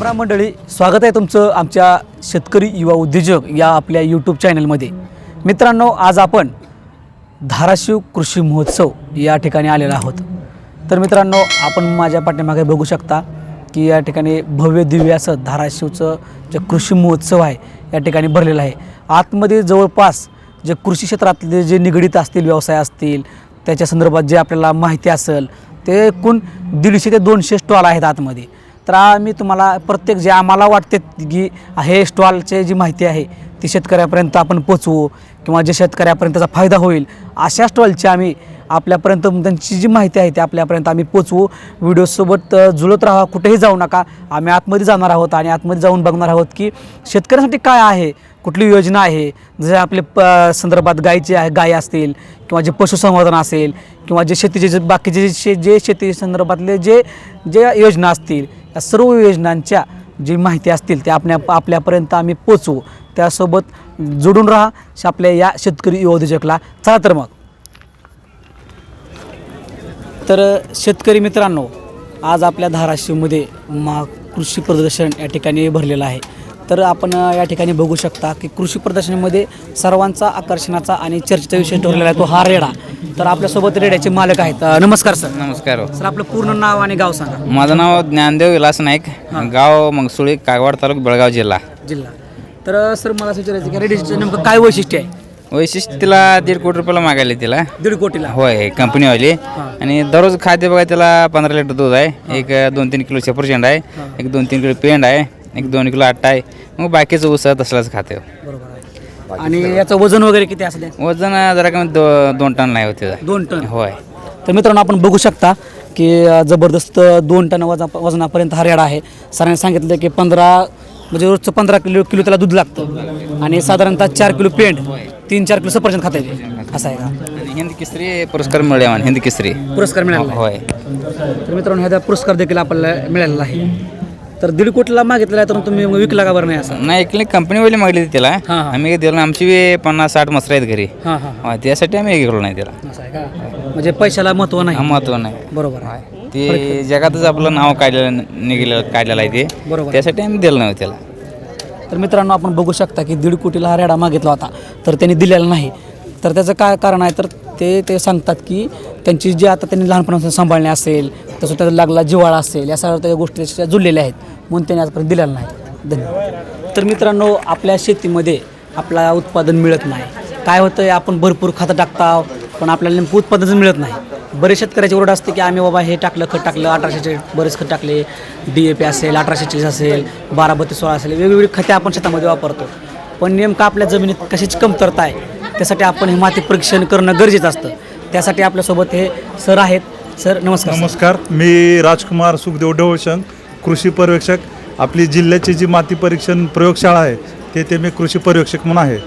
राम मंडळी, स्वागत आहे तुमचं आमच्या शेतकरी युवा उद्योजक या आपल्या यूट्यूब चॅनलमध्ये. मित्रांनो, आज आपण धाराशिव कृषी महोत्सव या ठिकाणी आलेलो आहोत. तर मित्रांनो, आपण माझ्या पाठीमागे बघू शकता की या ठिकाणी भव्य दिव्य असं धाराशिवचं जे कृषी महोत्सव आहे या ठिकाणी भरलेलं आहे. आतमध्ये जवळपास जे कृषी क्षेत्रातले जे निगडित असतील व्यवसाय असतील त्याच्या संदर्भात जे आपल्याला माहिती असेल ते एकूण 150 ते 200 स्टॉल आहेत आतमध्ये. तर आम्ही तुम्हाला प्रत्येक जे आम्हाला वाटते की हे स्टॉलचे जी माहिती आहे ती शेतकऱ्यापर्यंत आपण पोचवू किंवा जे शेतकऱ्यापर्यंत त्याचा फायदा होईल अशा स्टॉलची आम्ही आपल्यापर्यंत त्यांची जी माहिती आहे ती आपल्यापर्यंत आम्ही पोचवू. व्हिडिओसोबत जुळत राहा, कुठेही जाऊ नका. आम्ही आतमध्ये जाणार आहोत आणि आतमध्ये जाऊन बघणार आहोत की शेतकऱ्यांसाठी काय आहे, कुठली योजना आहे. जसे आपले संदर्भात गाय असतील किंवा जे पशुसंवर्धन असेल किंवा जे शेतीचे जे बाकीचे जे शेती संदर्भातले जे योजना असतील या सर्व योजनांच्या जी माहिती असतील ते आपल्यापर्यंत आम्ही पोचवू. त्यासोबत जोडून राहा आपल्या या शेतकरी युवा उद्योजकला. चला तर मग. तर शेतकरी मित्रांनो, आज आपल्या धाराशिवमध्ये कृषी प्रदर्शन या ठिकाणी भरलेलं आहे. तर आपण या ठिकाणी बघू शकता की कृषी प्रदर्शनामध्ये सर्वांचा आकर्षणाचा आणि चर्चेचा विषय ठरलेला आहे तो हा रेडा. तर आपल्यासोबत रेड्याचे मालक आहेत. नमस्कार सर. नमस्कार सर, आपलं पूर्ण नाव आणि गाव सांगा. माझं नाव ज्ञानदेव विलास नाईक, गाव मंगसुळी, कागवाड तालुका, बेळगाव जिल्हा. तर सर, मला असं विचारायचं की रेडीचं नेमकं काय वैशिष्ट्य आहे? वैशिष्ट्य तिला 1.5 कोटी रुपयाला मागायला तिला. 1.5 कोटीला? होय, कंपनीवाली. आणि दररोज खाद्य बघा त्याला 15 लिटर दूध आहे, एक 2-3 किलो सफरचंद आहे, एक 2-3 किलो पेंड आहे, एक 2 किलो आटा आहे. मग बाकीचं ऊस तसलाच खाते. बरोबर आहे. आणि याचं वजन वगैरे किती असते? वजन जरा कमी 2 टन नाही होते. 2 टन? होय. तर मित्रांनो, आपण बघू शकता की जबरदस्त 2 टन वजनापर्यंत हा रेडा आहे. सरांनी सांगितलं की 15 म्हणजे रोजचं 15 किलो त्याला दूध लागतं आणि साधारणतः 4 किलो पेंड, 3-4 किलो सफरचंद खाता येते. असं आहे का? हिंद केसरी पुरस्कार मिळाला आम्हाला. हिंद केसरी पुरस्कार मिळाला? होय. तर मित्रांनो, ह्याचा पुरस्कार देखील आपल्याला मिळालेला आहे. तर 1.5 कोटीला मागितलेला आहे, तर तुम्ही विकला का बरं नाही असं? नाही, ऐकले कंपनीवाली मागली होती त्याला. आम्ही दिलं. आमची 50-60 मसर आहेत घरी. त्यासाठी आम्ही गेलो नाही त्याला. असं आहे का? म्हणजे पैशाला महत्त्व नाही? महत्व नाही. बरोबर आहे. ते जगातच आपलं नाव काढलेलं आहे ते. बरोबर. त्यासाठी आम्ही दिलं नाही त्याला. तर मित्रांनो, आपण बघू शकता की 1.5 कोटीला हा रेडा मागितला होता तर त्यांनी दिलेला नाही. तर त्याचं काय कारण आहे तर ते सांगतात की त्यांची जी आता त्यांनी लहानपणापासून सांभाळणे असेल, तसं त्याचा लागला जिव्हाळा असेल, या सगळ्या त्या गोष्टी त्याच्या जुळलेल्या आहेत म्हणून त्यांनी आजपर्यंत दिलेला नाही. धन्यवाद. तर मित्रांनो, आपल्या शेतीमध्ये आपला उत्पादन मिळत नाही. काय होतं आहे, आपण भरपूर खतं टाकता पण आपल्याला नेमकं उत्पादनच मिळत नाही. बरेच शेतकऱ्याची ओरड असते की आम्ही बाबा हे टाकलं, खत टाकलं, 1800 बरेच खत टाकले, DAP असेल, 1840 असेल, 12-32-16 असेल, वेगवेगळी खते आपण शेतामध्ये वापरतो. पण नेमकं आपल्या जमिनीत कशाची कमतरता आहे त्यासाठी आपण हे माती परीक्षण करणं गरजेचं असतं. त्यासाठी आपल्यासोबत हे सर आहेत. सर नमस्कार. नमस्कार. मी राजकुमार सुखदेव ढवळशंक, कृषी पर्यवेक्षक. आपली जिल्ह्याची जी माती परीक्षण प्रयोगशाळा आहे तेथे मी कृषी पर्यवेक्षक म्हणून आहे.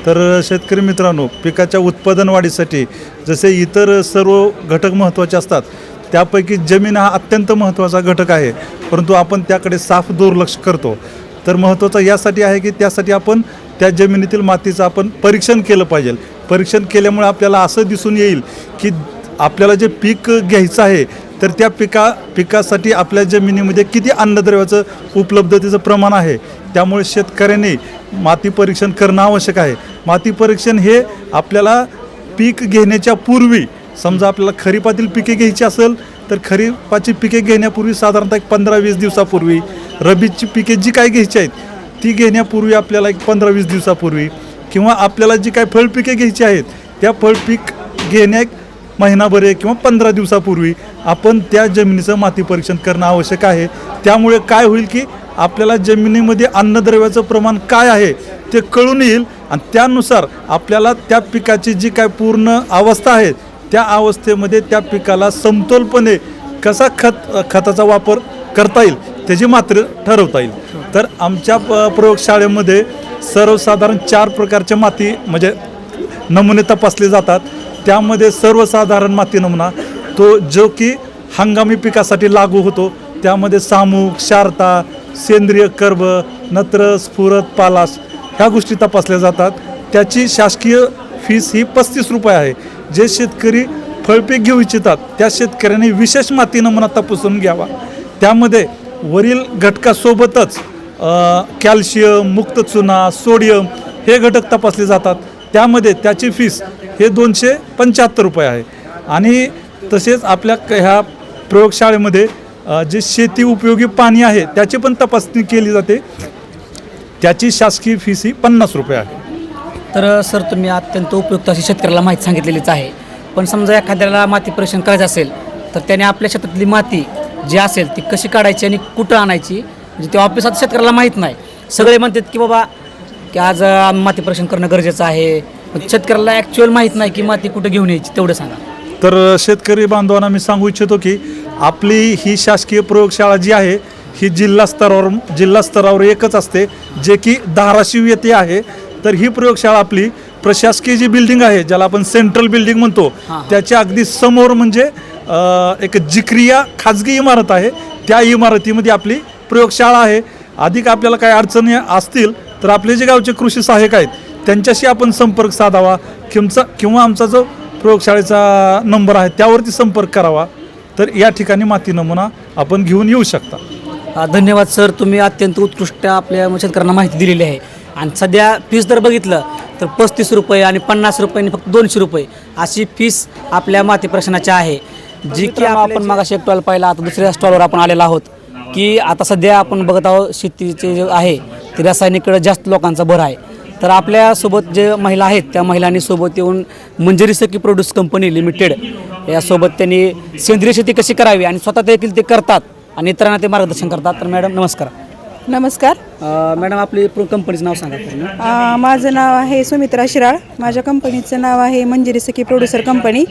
तर शेतकरी मित्रांनो, पिकाच्या उत्पादन वाढीसाठी जसे इतर सर्व घटक महत्त्वाचे असतात त्यापैकी जमीन हा अत्यंत महत्त्वाचा घटक आहे, परंतु आपण त्याकडे साफ दुर्लक्ष करतो. तर महत्त्वाचं यासाठी आहे की त्यासाठी आपण त्या जमिनीतील मातीचं आपण परीक्षण केलं पाहिजे. परीक्षण केल्यामुळे आपल्याला असं दिसून येईल की आपल्याला जे पीक घ्यायचं आहे तर त्या पिकासाठी आपल्या जमिनीमध्ये किती अन्नद्रव्याचं उपलब्धतेचं प्रमाण आहे. त्यामुळे शेतकऱ्यांनी माती परीक्षण करणं आवश्यक आहे. माती परीक्षण हे आपल्याला पीक घेण्याच्या पूर्वी, समजा आपल्याला खरीपातील पिके घ्यायची असेल तर खरीपाची पिके घेण्यापूर्वी साधारणतः 15-20 दिवसापूर्वी, रब्बीची पिके जी काही घ्यायची आहेत ती घेण्यापूर्वी आपल्याला 15-20 दिवसापूर्वी, किंवा आपल्याला जी काही फळपिके घ्यायची आहेत त्या फळपीक घेण्या महिनाभर किंवा 15 दिवसापूर्वी आपण त्या जमिनीचं माती परीक्षण करणं आवश्यक आहे. त्यामुळे काय होईल की आपल्याला जमिनीमध्ये अन्नद्रव्याचं प्रमाण काय आहे ते कळून येईल आणि त्यानुसार आपल्याला त्या पिकाची जी काय पूर्ण अवस्था आहे त्या अवस्थेमध्ये त्या पिकाला समतोलपणे कसा खताचा वापर करता येईल त्याची मात्रा ठरवता येईल. तर आमच्या प्रयोगशाळेमध्ये सर्वसाधारण 4 प्रकारच्या माती म्हणजे नमुने तपासले जातात. त्यामध्ये सर्वसाधारण माती नमुना जो की हंगामी पिकासाठी लागू होतो, त्यामध्ये सामूक, क्षारता, सेंद्रिय कर्ब, नत्र, स्फुरद, पालाश ह्या गोष्टी तपासल्या जातात. त्याची शासकीय फीस ही 35 रुपये आहे. जे शेतकरी फळपीक घेऊ इच्छितात त्या शेतकऱ्यांनी विशेष माती नमुना तपासून घ्यावा. त्यामध्ये वरील घटकासोबतच कॅल्शियम, मुक्त चुना, सोडियम हे घटक तपासले जातात. त्यामध्ये त्याची फीस हे 275 रुपये आहे. आणि तसेच आपल्या ह्या प्रयोगशाळेमध्ये जे शेती उपयोगी पाणी आहे त्याची पण तपासणी केली जाते. त्याची शासकीय फीस ही 50 रुपये आहे. तर सर तुम्ही अत्यंत उपयुक्त अशी शेतकऱ्याला माहिती सांगितलेलीच आहे. पण समजा एखाद्याला माती परीक्षण करायचं असेल तर त्याने आपल्या शेतातली माती जी असेल ती कशी काढायची आणि कुठं आणायची, म्हणजे ते ऑफिसात शेतकऱ्याला माहीत नाही. सगळे म्हणतात की बाबा की आज माती परीक्षण करणं गरजेचं आहे, पण शेतकऱ्याला ॲक्च्युअल माहीत नाही की माती कुठं घेऊन यायची. तेवढं सांगा. तर शेतकरी बांधवांना मी सांगू इच्छितो की आपली ही शासकीय प्रयोगशाळा जी आहे ही जिल्हा स्तरावर एकच असते, जे की धाराशिव येथे आहे. तर ही प्रयोगशाळा आपली प्रशासकीय जी बिल्डिंग आहे, ज्याला आपण सेंट्रल बिल्डिंग म्हणतो, त्याच्या अगदी समोर म्हणजे एक जिक्रिया खाजगी इमारत आहे. त्या इमारतीमध्ये आपली प्रयोगशाळा आहे. अधिक आपल्याला काही अडचणी असतील तर आपले जे गावचे कृषी सहाय्यक आहेत त्यांच्याशी आपण संपर्क साधावा किंवा आमचा जो प्रयोगशाळेचा नंबर आहे त्यावरती संपर्क करावा. तर या ठिकाणी माती नमुना आपण घेऊन येऊ शकता. धन्यवाद सर, तुम्ही अत्यंत उत्कृष्ट आपल्या शेतकऱ्यांना माहिती दिलेली आहे. आणि सध्या फीस जर बघितलं तर 35 रुपये आणि 50 रुपये आणि फक्त 200 रुपये अशी फीस आपल्या माती परीक्षणाची आहे, जी की आपण मागाशी एक स्टॉल पाहिला. आता दुसऱ्या स्टॉलवर आपण आलेलो आहोत की आता सध्या आपण बघत आहोत शेतीचे जे आहे ते रासायनिककडे जास्त लोकांचा भर आहे. तर आपल्यासोबत जे महिला आहेत त्या महिलांनी सोबत येऊन मंजरी सखी प्रोड्यूस कंपनी लिमिटेड यासोबत त्यांनी सेंद्रिय शेती कशी करावी आणि स्वतः देखील ते करतात आणि इतरांना ते मार्गदर्शन करतात. तर मॅडम नमस्कार. नमस्कार. मॅडम आपली कंपनीचं नाव सांगा पूर्ण. माझं नाव आहे सुमित्रा शिराळ. माझ्या कंपनीचं नाव आहे मंजिरी सखी प्रोड्युसर कंपनी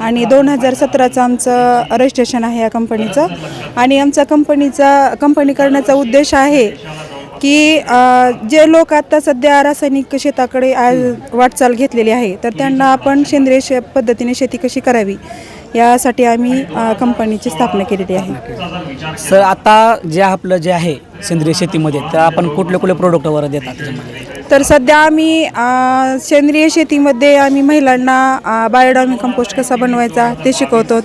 आणि 2017चं आमचं रजिस्ट्रेशन आहे या कंपनीचं. आणि आमचा कंपनी करण्याचा उद्देश आहे की जे लोक आता सध्या रासायनिक शेताकडे वाटचाल घेतलेली आहे तर त्यांना आपण सेंद्रिय पद्धतीने शेती कशी करावी यासाठी आम्ही कंपनीची स्थापना केलेली आहे. सर आता जे आपलं जे आहे सेंद्रिय शेतीमध्ये तर आपण कुठले कुठले प्रोडक्ट वगैरे देतात त्याच्यामध्ये? तर सध्या आम्ही सेंद्रिय शेतीमध्ये आम्ही महिलांना बायोडायमी कंपोस्ट कसा बनवायचा ते शिकवतो.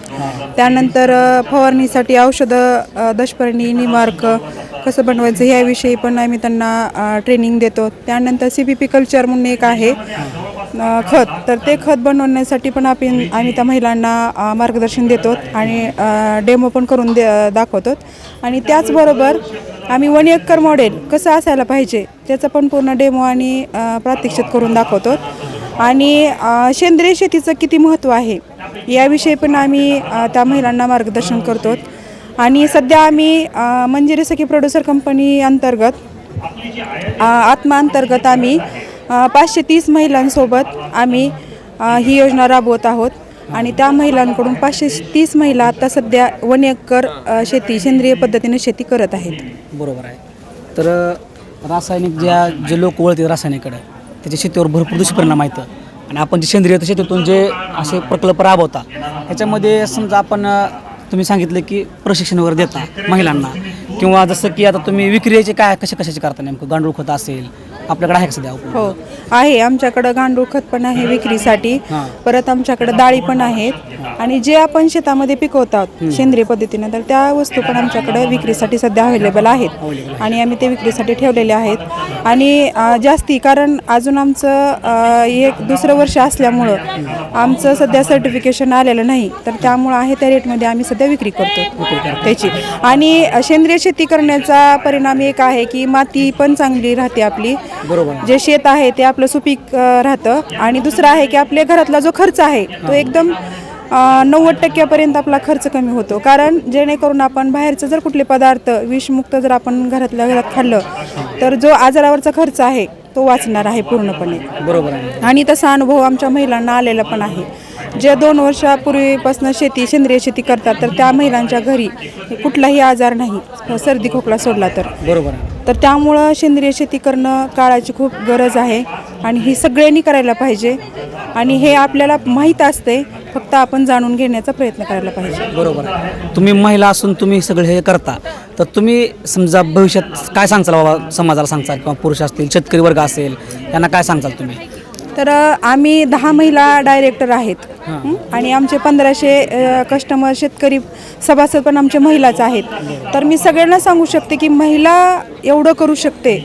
त्यानंतर फवारणीसाठी औषधं दशपर्णी निमार्क कसं बनवायचं ह्याविषयी पण आम्ही त्यांना ट्रेनिंग देतो. त्यानंतर CPP कल्चर म्हणून एक आहे खत, तर ते खत बनवण्यासाठी पण आम्ही त्या महिलांना मार्गदर्शन देतो आणि डेमो पण करून दाखवतो. आणि त्याचबरोबर आम्ही 1 एकर मॉडेल कसं असायला पाहिजे त्याचा पण पूर्ण डेमो आणि प्रात्यक्षिक करून दाखवतो. आणि सेंद्रिय शेतीचं किती महत्त्व आहे याविषयी पण आम्ही त्या महिलांना मार्गदर्शन करतो. आणि सध्या आम्ही मंजिरी सखी प्रोड्युसर कंपनी अंतर्गत आत्मा अंतर्गत आम्ही 530 महिलांसोबत आम्ही ही योजना राबवत आहोत. आणि त्या महिलांकडून 530 महिला आता सध्या 1 एकर शेती सेंद्रिय पद्धतीने शेती करत आहेत. बरोबर आहे. तर रासायनिक जे लोक वळतील रासायनिककडे त्याच्या शेतीवर भरपूर दुष्परिणाम आहेत. आणि आपण जे सेंद्रिय शेतीतून जे असे प्रकल्प राबवता ह्याच्यामध्ये समजा आपण तुम्ही सांगितलं की प्रशिक्षण वगैरे देता महिलांना, किंवा जसं की आता तुम्ही विक्रीचे काय कशाची करता नेमकं? गांडूळ खत असेल आपल्याकडे आहे का सध्या? हो आहे, आमच्याकडं गांडूळ खत पण आहे विक्रीसाठी. परत आमच्याकडं डाळी पण आहेत. आणि जे आपण शेतामध्ये पिकवतात सेंद्रिय पद्धतीने तर त्या वस्तू पण आमच्याकडे विक्रीसाठी सध्या अवेलेबल आहेत आणि आम्ही ते विक्रीसाठी ठेवलेले आहेत. आणि जास्ती कारण अजून आमचं एक दुसरं वर्ष असल्यामुळं आमचं सध्या सर्टिफिकेशन आलेलं नाही, तर त्यामुळं आहे त्या रेटमध्ये आम्ही सध्या विक्री करतो त्याची. आणि सेंद्रिय शेती करण्याचा परिणाम एक आहे की माती पण चांगली राहते आपली, बरोबर. जे शेत आहे ते आपलं सुपीक राहतं. आणि दुसरं आहे की आपल्या घरातला जो खर्च आहे तो एकदम 90% आपला खर्च कमी होतो. कारण जेणेकरून आपण बाहेरचं जर कुठले पदार्थ विषमुक्त जर आपण घरातल्या घरात खाल्लं तर जो आजारावरचा खर्च आहे तो वाचणार आहे पूर्णपणे. बरोबर आहे. आणि तसा अनुभव आमच्या महिलांना आलेला पण आहे. जे 2 वर्षापूर्वीपासून सेंद्रिय शेती करतात तर त्या महिलांच्या घरी कुठलाही आजार नाही, सर्दी खोकला सोडला तर. बरोबर आहे. तर त्यामुळं सेंद्रिय शेती करणं काळाची खूप गरज आहे आणि ही सगळ्यांनी करायला पाहिजे. आणि हे आपल्याला माहीत असते, फक्त आपण जाणून घेण्याचा प्रयत्न करायला पाहिजे. बरोबर आहे. तुम्ही महिला असून तुम्ही सगळे हे करता, तर तुम्ही समजा भविष्यात काय सांगचाल बाबा समाजाला सांगचाल, किंवा पुरुष असतील शेतकरी वर्ग असेल यांना काय सांगचाल तुम्ही? तर आम्ही 10 महिला डायरेक्टर आहेत आणि आमचे 1500 कस्टमर शेतकरी सभासद पण आमचे महिलाच आहेत. तर मी सगळ्यांना सांगू शकते की महिला एवढं करू शकते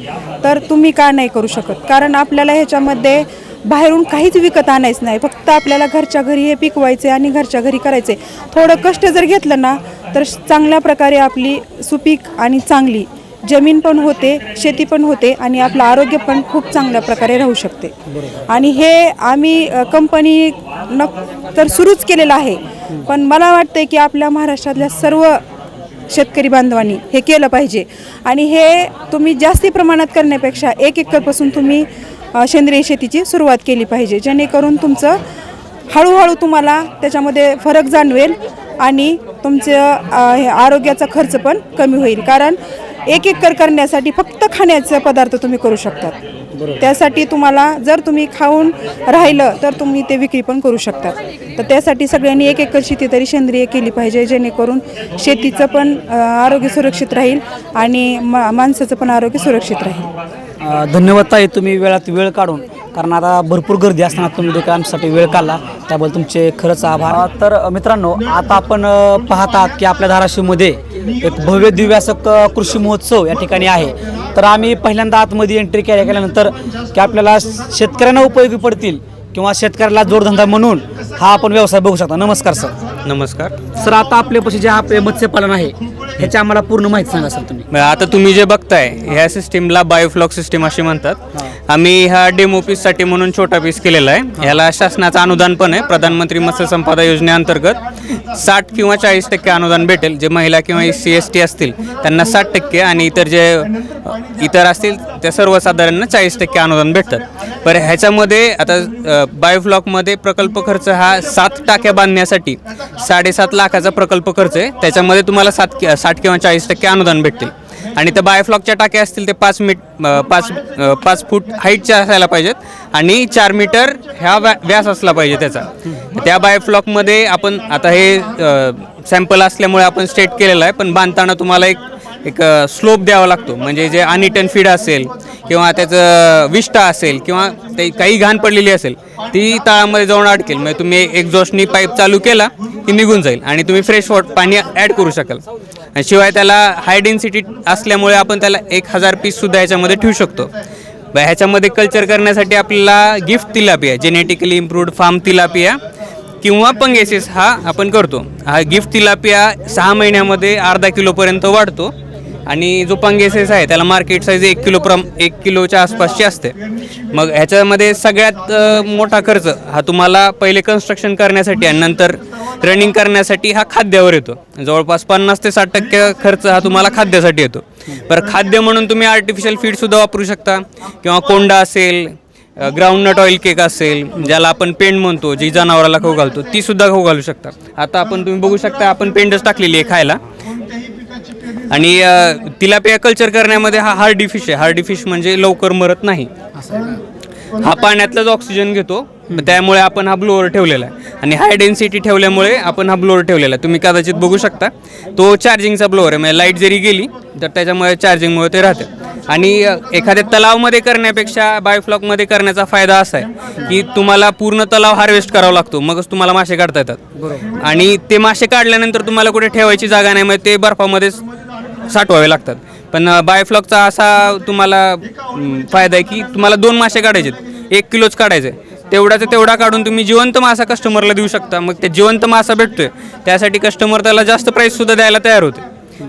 तर तुम्ही का नाही करू शकत. कारण आपल्याला ह्याच्यामध्ये बाहेरून काहीच विकत आणायचं नाही, फक्त आपल्याला घरच्या घरी हे पिकवायचे आणि घरच्या घरी करायचे. थोडं कष्ट जर घेतलं ना तर चांगल्या प्रकारे आपली सुपीक आणि चांगली जमीन पण होते, शेती पण होते आणि आपलं आरोग्य पण खूप चांगल्या प्रकारे राहू शकते. आणि हे आम्ही कंपनी तर सुरूच केलेलं आहे, पण मला वाटतं की आपल्या महाराष्ट्रातल्या सर्व शेतकरी बांधवांनी हे केलं पाहिजे. आणि हे तुम्ही जास्ती प्रमाणात करण्यापेक्षा 1 एकरपासून तुम्ही सेंद्रिय शेतीची सुरुवात केली पाहिजे, जेणेकरून तुमचं हळूहळू तुम्हाला त्याच्यामध्ये फरक जाणवेल आणि तुमचं आरोग्याचा खर्च पण कमी होईल. कारण 1 एकर करण्यासाठी फक्त खाण्याचे पदार्थ तुम्ही करू शकतात. त्यासाठी तुम्हाला जर तुम्ही खाऊन राहिलं तर तुम्ही ते विक्री पण करू शकतात. तर त्यासाठी सगळ्यांनी 1 एकर शेती तरी सेंद्रिय केली पाहिजे, जेणेकरून शेतीचं पण आरोग्य सुरक्षित राहील आणि माणसाचं पण आरोग्य सुरक्षित राहील. धन्यवाद ताई, तुम्ही वेळात वेळ काढून, कारण आता भरपूर गर्दी असताना तुम्ही देखील आमच्यासाठी वेळ काढला, त्याबद्दल तुमचे खरंच आभार. तर मित्रांनो, आता आपण पाहत आहात की आपल्या धाराशिवमध्ये एक भव्य दिव्य असं कृषी महोत्सव या ठिकाणी आहे. तर आम्ही पहिल्यांदा आतमध्ये एंट्री केल्यानंतर की आपल्याला शेतकऱ्यांना उपयोगी पडतील किंवा शेतकऱ्याला जोडधंदा म्हणून हा आपण व्यवसाय बघू शकता. नमस्कार सर. नमस्कार सर, आता आपल्यापाशी जे आपले मत्स्यपालन आहे ह्याची आम्हाला पूर्ण माहिती सांगा सर तुम्ही. आता तुम्ही जे बघताय ह्या सिस्टीमला बायोफ्लॉक सिस्टीम अशी म्हणतात. आम्ही ह्या डेमो पीससाठी म्हणून छोटा पीस केलेला आहे. ह्याला शासनाचं अनुदान पण आहे. प्रधानमंत्री मत्स्य संपदा योजनेअंतर्गत 60 किंवा 40% अनुदान भेटेल. जे महिला किंवा SC/ST असतील त्यांना 60% आणि इतर असतील त्या सर्वसाधारणना 40% अनुदान भेटतात. बरं, ह्याच्यामध्ये आता बायोफ्लॉकमध्ये प्रकल्प खर्च हा 7 टाक्या बांधण्यासाठी 7.5 लाखाचा प्रकल्प खर्च आहे. त्याच्यामध्ये तुम्हाला 60 किंवा 40% अनुदान भेटतील. आणि त्या बायोफ्लॉकच्या टाक्या असतील ते 5 फूट हाईटच्या असायला पाहिजेत आणि 4 मीटर ह्या व्यास असला पाहिजे त्याचा. त्या बायोफ्लॉकमध्ये आपण आता हे सॅम्पल असल्यामुळे आपण स्टेट केलेलं आहे, पण बांधताना तुम्हाला एक स्लोप द्यावा लागतो. म्हणजे जे अनइटन फीड असेल किंवा त्याचं विष्ठा असेल किंवा ते काही घाण पडलेली असेल ती तळामध्ये जाऊन अडकेल. म्हणजे तुम्ही एक्झॉस्टनी पाईप चालू केला की निघून जाईल आणि तुम्ही फ्रेश पाणी ॲड करू शकाल. शिवाय त्याला हाय डेन्सिटी असल्यामुळे आपण त्याला 1000 पीससुद्धा याच्यामध्ये ठेवू शकतो. ह्याच्यामध्ये कल्चर करण्यासाठी आपल्याला GIFT tilapia, genetically improved farm tilapia किंवा पंगेसिस हा आपण करतो. हा गिफ्ट तिलापिया 6 महिन्यामध्ये अर्धा किलोपर्यंत वाढतो आणि जो पंगेसिस आहे त्याला मार्केट साईज 1 किलोच्या आसपासची असते. मग ह्याच्यामध्ये सगळ्यात मोठा खर्च हा तुम्हाला पहिले कन्स्ट्रक्शन करण्यासाठी आणि नंतर रनिंग करण्यासाठी हा खाद्यावर येतो. जवळपास 50 ते 60% खर्च हा तुम्हाला खाद्यासाठी येतो. बरं, खाद्य म्हणून तुम्ही आर्टिफिशियल फीडसुद्धा वापरू शकता किंवा कोंडा असेल, ग्राउंडनट ऑइल केक असेल, ज्याला आपण पेंड म्हणतो, जी जनावराला खाऊ घालतो, ती सुद्धा खाऊ घालू शकता. आता तुम्ही बघू शकता आपण पेंडच टाकलेली आहे खायला. आणि तिलापिया कल्चर करण्यामध्ये हा हार्डी फिश आहे. हार्डी फिश म्हणजे लवकर मरत नाही. हा पाण्यातलाच ऑक्सिजन घेतो, त्यामुळे आपण हा ब्लोअर ठेवलेला आहे. आणि हाय डेन्सिटी ठेवल्यामुळे आपण हा ब्लोअर ठेवलेला आहे. तुम्ही कदाचित बघू शकता तो चार्जिंगचा ब्लोअर आहे. म्हणजे लाईट जरी गेली तर त्याच्यामुळे चार्जिंगमुळे ते राहते. आणि एखाद्या तलावमध्ये करण्यापेक्षा बायोफ्लॉकमध्ये करण्याचा फायदा असा आहे की तुम्हाला पूर्ण तलाव हार्वेस्ट करावा लागतो, मगच तुम्हाला मासे काढता येतात. आणि ते मासे काढल्यानंतर तुम्हाला कुठे ठेवायची जागा नाही, मग ते बर्फामध्येच साठवावे लागतात. पण बायोफ्लॉकचा असा तुम्हाला फायदा आहे की तुम्हाला 2 मासे काढायचे, 1 किलोच काढायचे, तेवढा काढून तुम्ही जिवंत मासा कस्टमरला देऊ शकता. मग ते जिवंत मासा भेटतोय त्यासाठी कस्टमर त्याला जास्त प्राईससुद्धा द्यायला तयार होते.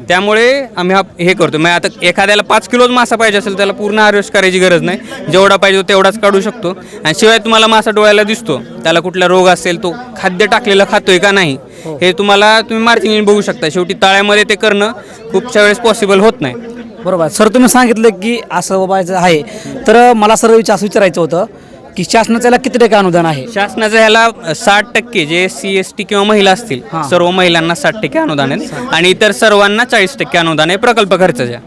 त्यामुळे आम्ही हे करतो. मग आता एखाद्याला 5 किलोच मासा पाहिजे असेल त्याला पूर्ण हार्वेस्ट करायची गरज नाही, जेवढा पाहिजे तेवढाच काढू शकतो. आणि शिवाय तुम्हाला मासा डोळ्याला दिसतो, त्याला कुठला रोग असेल, तो खाद्य टाकलेलं खातोय का नाही हे तुम्ही मार्जिन बघू शकता. शेवटी तळ्यामध्ये ते करणं खूपशा वेळेस पॉसिबल होत नाही. बरोबर सर, तुम्ही सांगितलं की असं बाबायचं आहे. तर मला सर असं विचारायचं होतं की शासनाचं याला किती टक्के अनुदान आहे? शासनाचं ह्याला 60% जे SC/ST किंवा महिला असतील सर्व महिलांना 60% अनुदान आहे आणि इतर सर्वांना 40% अनुदान आहे प्रकल्प खर्चाच्या.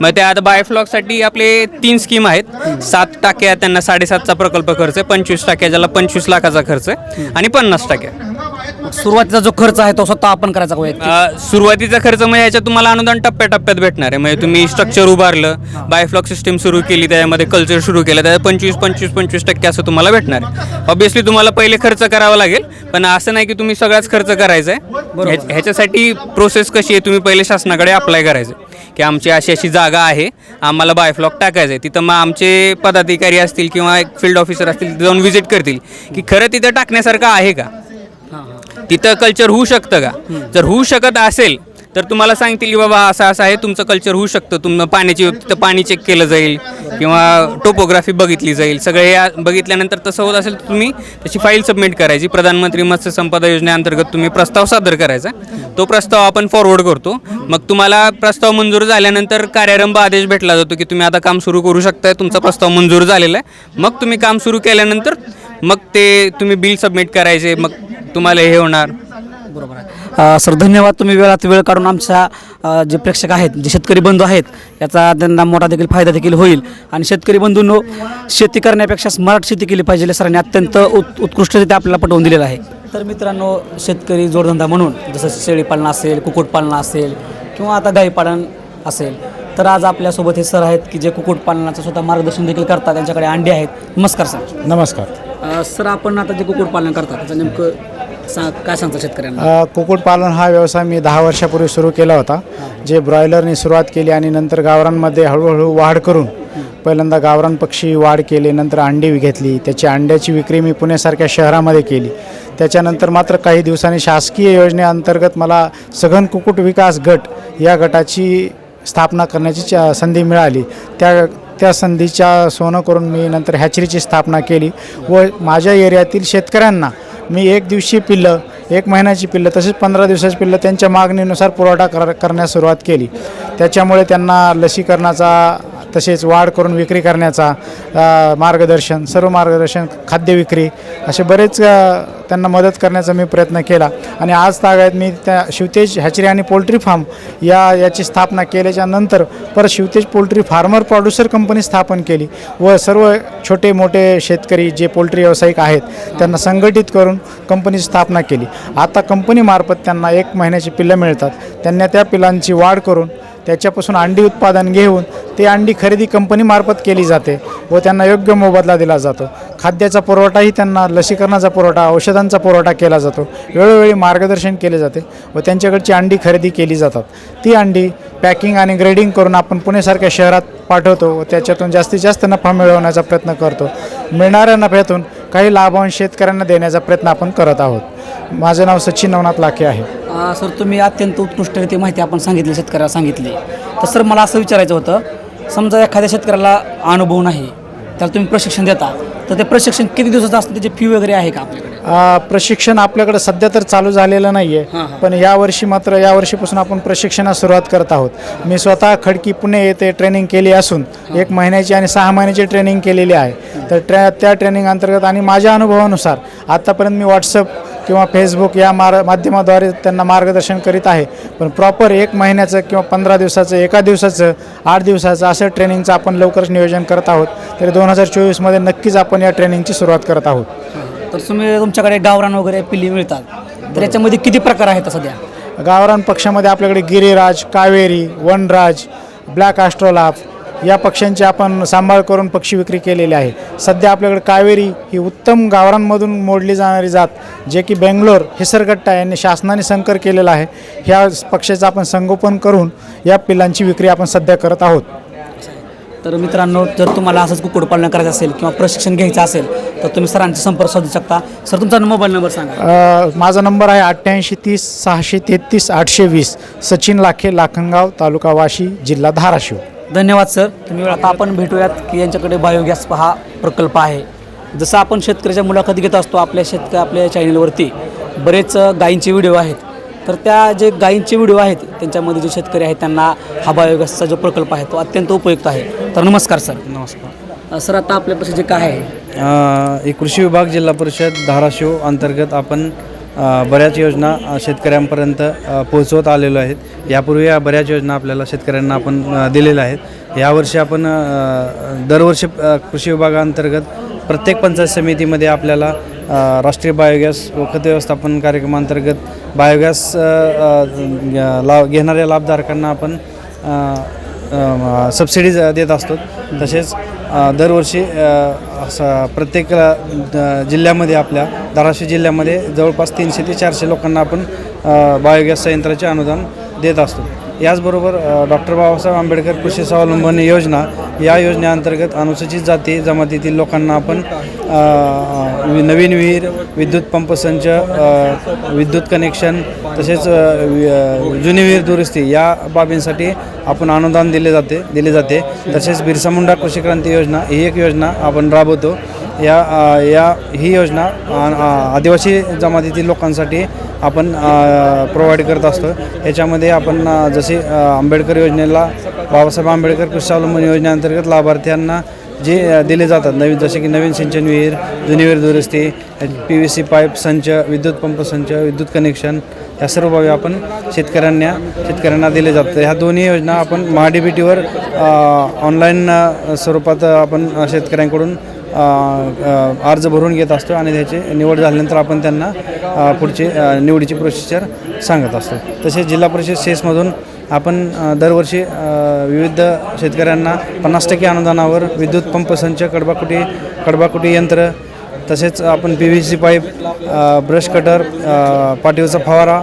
मग त्या आता बायोफ्लॉकसाठी आपले 3 स्कीम आहेत. 7 टाक्या त्यांना 7.5चा प्रकल्प खर्च आहे, 25 टाक्या ज्याला 25 लाखाचा खर्च आहे आणि 50 टाक्या. सुरुवातीचा जो खर्च आहे तो स्वतः आपण करायचा का वैयक्तिक? सुरुवातीचा खर्च म्हणजे ह्याच्यात तुम्हाला अनुदान टप्प्याटप्प्यात भेटणार आहे. म्हणजे तुम्ही स्ट्रक्चर उभारलं, बायोफ्लॉक सिस्टीम सुरू केली, त्याच्यामध्ये कल्चर सुरू केलं, त्याच्यात 25% असं तुम्हाला भेटणार आहे. ऑब्विसली तुम्हाला पहिले खर्च करावा लागेल, पण असं नाही की तुम्ही सगळाच खर्च करायचा आहे. ह्याच्यासाठी प्रोसेस कशी आहे, तुम्ही पहिले शासनाकडे अप्लाय करायचं की आमची अशी अशी जागा आहे, आम्हाला बायोफ्लॉक टाकायचं आहे. तिथं मग आमचे पदाधिकारी असतील किंवा एक फील्ड ऑफिसर असतील, तिथं जाऊन व्हिजिट करतील की खरं तिथं टाकण्यासारखं आहे का, तिथं कल्चर होऊ शकतं का. जर होऊ शकत असेल तर तुम्हाला सांगतील की बाबा असं असं आहे, तुमचं कल्चर होऊ शकतं. तिथं पाणी चेक केलं जाईल किंवा टोपोग्राफी बघितली जाईल. सगळे हे बघितल्यानंतर तसं होत असेल तर तुम्ही त्याची फाईल सबमिट करायची. प्रधानमंत्री मत्स्य संपदा योजनेअंतर्गत तुम्ही प्रस्ताव सादर करायचा. तो प्रस्ताव आपण फॉरवर्ड करतो. मग तुम्हाला प्रस्ताव मंजूर झाल्यानंतर कार्यारंभ आदेश भेटला जातो की तुम्ही आता काम सुरू करू शकताय, तुमचा प्रस्ताव मंजूर झालेला आहे. मग तुम्ही काम सुरू केल्यानंतर मग ते तुम्ही बिल सबमिट करायचे, मग तुम्हाला हे होणार. बरोबर आहे. सर धन्यवाद, तुम्ही वेळात वेळ काढून आमच्या जे प्रेक्षक आहेत, जे शेतकरी बंधू आहेत, याचा त्यांना मोठा देखील फायदा देखील होईल. आणि शेतकरी बंधूंनो, शेती करण्यापेक्षा स्मार्ट शेती केली पाहिजे हे सरांनी अत्यंत उत्कृष्टरित्या आपल्याला पटवून दिलेलं आहे. तर मित्रांनो, शेतकरी जोडधंदा म्हणून जसं शेळीपालन असेल, कुक्कुटपालन असेल किंवा आता गाईपालन असेल, तर आज आपल्यासोबत हे सर आहेत की जे कुक्कुटपालनाचं स्वतः मार्गदर्शन देखील करतात. त्यांच्याकडे अंडे आहेत. नमस्कार सर. नमस्कार. सर, आपण आता जे कुक्कुटपालन करतात त्याचं नेमकं काय सांगता शेतकऱ्यांना? कुक्कुटपालन हा व्यवसाय मी 10 वर्षापूर्वी सुरू केला होता. जे ब्रॉयलरनी सुरुवात केली आणि नंतर गावरांमध्ये हळूहळू वाढ करून पहिल्यांदा गावरान पक्षी वाढ केले, नंतर अंडी घेतली. त्याची अंड्याची विक्री मी पुण्यासारख्या शहरामध्ये केली. त्याच्यानंतर मात्र काही दिवसांनी शासकीय योजनेअंतर्गत मला सघन कुक्कुट विकास गट या गटाची स्थापना करण्याची संधी मिळाली. त्या संधीच्या सोनं करून मी नंतर हॅचरीची स्थापना केली व माझ्या एरियातील शेतकऱ्यांना मी 1 दिवशी पिल्लं, 1 महिन्याची पिल्लं, तसेच 15 दिवसाची पिल्लं त्यांच्या मागणीनुसार पुरवठा करण्यास सुरुवात केली. त्याच्यामुळे त्यांना लसीकरणाचा तसेच वाढ करून विक्री करण्याचा मार्गदर्शन, सर्व मार्गदर्शन, खाद्य विक्री असे बरेच त्यांना मदत करण्याचा मी प्रयत्न केला. आणि आज तागायत मी त्या शिवतेज हॅचरी आणि पोल्ट्री फार्म याची स्थापना केल्याच्या नंतर परत Shivtej poultry farmer producer company स्थापन केली व सर्व छोटे मोठे शेतकरी जे पोल्ट्री व्यावसायिक आहेत त्यांना संघटित करून कंपनीची स्थापना केली. आता कंपनीमार्फत त्यांना 1 महिन्याची पिल्लं मिळतात. त्यांना त्या पिलांची वाढ करून त्याच्यापासून अंडी उत्पादन घेऊन ते अंडी खरेदी कंपनीमार्फत केली जाते व त्यांना योग्य मोबदला दिला जातो. खाद्याचा पुरवठाही त्यांना, लसीकरणाचा पुरवठा, औषधांचा पुरवठा केला जातो. वेळोवेळी मार्गदर्शन केले जाते व त्यांच्याकडची अंडी खरेदी केली जातात. ती अंडी पॅकिंग आणि ग्रेडिंग करून आपण पुणेसारख्या शहरात पाठवतो व त्याच्यातून जास्तीत जास्त नफा मिळवण्याचा प्रयत्न करतो. मिळणाऱ्या नफ्यातून काही लाभांश शेतकऱ्यांना देण्याचा प्रयत्न आपण करत आहोत. माझं नाव सचिन नवनाथ लाखे आहे. सर, तुम्ही अत्यंत उत्कृष्टरित्या माहिती आपण सांगितली, शेतकऱ्याला सांगितली. तर सर, मला असं विचारायचं होतं, समजा एखाद्या शेतकऱ्याला अनुभव नाही, त्याला तुम्ही प्रशिक्षण देता, तर ते प्रशिक्षण किती दिवसाचं असतं, त्याची फी वगैरे आहे का आपल्याकडे? प्रशिक्षण आपल्याकडे सध्या तर चालू झालेलं नाही आहे, पण यावर्षीपासून आपण प्रशिक्षणास सुरुवात करत आहोत. मी स्वतः खडकी पुणे येथे ट्रेनिंग केली असून 1 महिन्याची आणि 6 महिन्याची ट्रेनिंग केलेली आहे. तर त्या ट्रेनिंग अंतर्गत आणि माझ्या अनुभवानुसार आत्तापर्यंत मी व्हॉट्सअप किंवा फेसबुक या माध्यमाद्वारे त्यांना मार्गदर्शन करीत आहे. पण प्रॉपर 1 महिन्याचं किंवा 15 दिवसाचं, 1 दिवसाचं, 8 दिवसाचं असं ट्रेनिंगचं आपण लवकरच नियोजन करत आहोत. तरी 2024मध्ये नक्कीच आपण या ट्रेनिंगची सुरुवात करत आहोत. तर तुम्ही, तुमच्याकडे गावरान वगैरे पिल्ली मिळतात, तर याच्यामध्ये किती प्रकार आहेत सध्या? गावरान पक्षामध्ये आपल्याकडे गिरीराज, कावेरी, वनराज, ब्लॅक ॲस्ट्रोलाफ या पक्ष्यांची आपण सांभाळ करून पक्षी विक्री केलेली आहे. सध्या आपल्याकडे कावेरी ही उत्तम गावरांमधून मोडली जाणारी जात, जे की बेंगलोर हिसरगट्टा यांनी शासनाने संकर केलेला आहे. ह्या पक्ष्याचं आपण संगोपन करून या पिलांची विक्री आपण सध्या करत आहोत. तर मित्रांनो, जर तुम्हाला असंच कुक्कुटपालन करायचं असेल किंवा प्रशिक्षण घ्यायचं असेल तर तुम्ही सरांचा संपर्क साधू शकता. सर, तुमचा मोबाईल नंबर सांगा. माझा नंबर आहे 88 30 633 820. सचिन लाखे, लाखनगाव, तालुका वाशी, जिल्हा धाराशिव. धन्यवाद सर, तुम्ही. आता आपण भेटूयात की यांच्याकडे बायोगॅस हा प्रकल्प आहे. जसं आपण शेतकऱ्याच्या मुलाखती घेत असतो आपल्या चॅनलवरती बरेच गायींचे व्हिडिओ आहेत, तर त्या जे गायींचे व्हिडिओ आहेत त्यांच्यामध्ये जे शेतकरी आहेत त्यांना हा बायोगॅसचा जो प्रकल्प आहे तो अत्यंत उपयुक्त आहे. तर नमस्कार सर. नमस्कार सर, आता आपल्यापाशी जे काय आहे, एक कृषी विभाग जिल्हा परिषद धाराशिव अंतर्गत आपण बऱ्याच योजना शेतकऱ्यांपर्यंत पोहोचवत आलेलो आहेत. यापूर्वी या बऱ्याच योजना आपल्याला शेतकऱ्यांना आपण दिलेल्या आहेत. यावर्षी आपण दरवर्षी कृषी विभागाअंतर्गत प्रत्येक पंचायत समितीमध्ये आपल्याला राष्ट्रीय बायोगॅस व खत व्यवस्थापन कार्यक्रमांतर्गत बायोगॅस घेणाऱ्या लाभधारकांना आपण सबसिडीज देत असतो. तसेच दरवर्षी प्रत्येक जिल्ह्यामध्ये आपल्या धाराशिव जिल्ह्यामध्ये जवळपास 300 ते 400 लोकांना आपण बायोगॅस संयंत्राचे अनुदान देत असतो. याचबरोबर डॉक्टर बाबासाहेब आंबेडकर कृषी स्वावलंबन योजना या योजनेअंतर्गत अनुसूचित जाती जमातीतील लोकांना आपण नवीन विहीर, विद्युत पंपसंच, विद्युत कनेक्शन तसेच जुनी विहीर दुरुस्ती या बाबींसाठी आपण अनुदान दिले जाते. तसेच बिरसा मुंडा कृषी क्रांती योजना ही एक योजना आपण राबवतो. ही योजना आदिवासी जमातीतील लोकांसाठी आपण प्रोव्हाइड करत असतो. याच्यामध्ये आपण जसे आंबेडकर योजनेला बाबासाहेब आंबेडकर कृषी स्वावलंबन योजनेअंतर्गत लाभार्थ्यांना जे दिले जातात जसे की नवीन सिंचन विहीर, जुनी विहीर दुरुस्ती, PVC पाईप संच, विद्युत पंप संच, विद्युत कनेक्शन या सर्व बाबी आपण शेतकऱ्यांना दिले जातात. ह्या दोन्ही योजना आपण MahaDBTवर ऑनलाईन स्वरूपात आपण शेतकऱ्यांकडून अर्ज भरून घेत असतो आणि त्याची निवड झाल्यानंतर आपण त्यांना पुढची निवडीची प्रोसिजर सांगत असतो. तसेच जिल्हा परिषद सेसमधून आपण दरवर्षी विविध शेतकऱ्यांना 50% अनुदानावर विद्युत पंप संच, कडबाकुटी यंत्र तसेच आपण PVC पाईप, ब्रश कटर, पाठीवरचा फवारा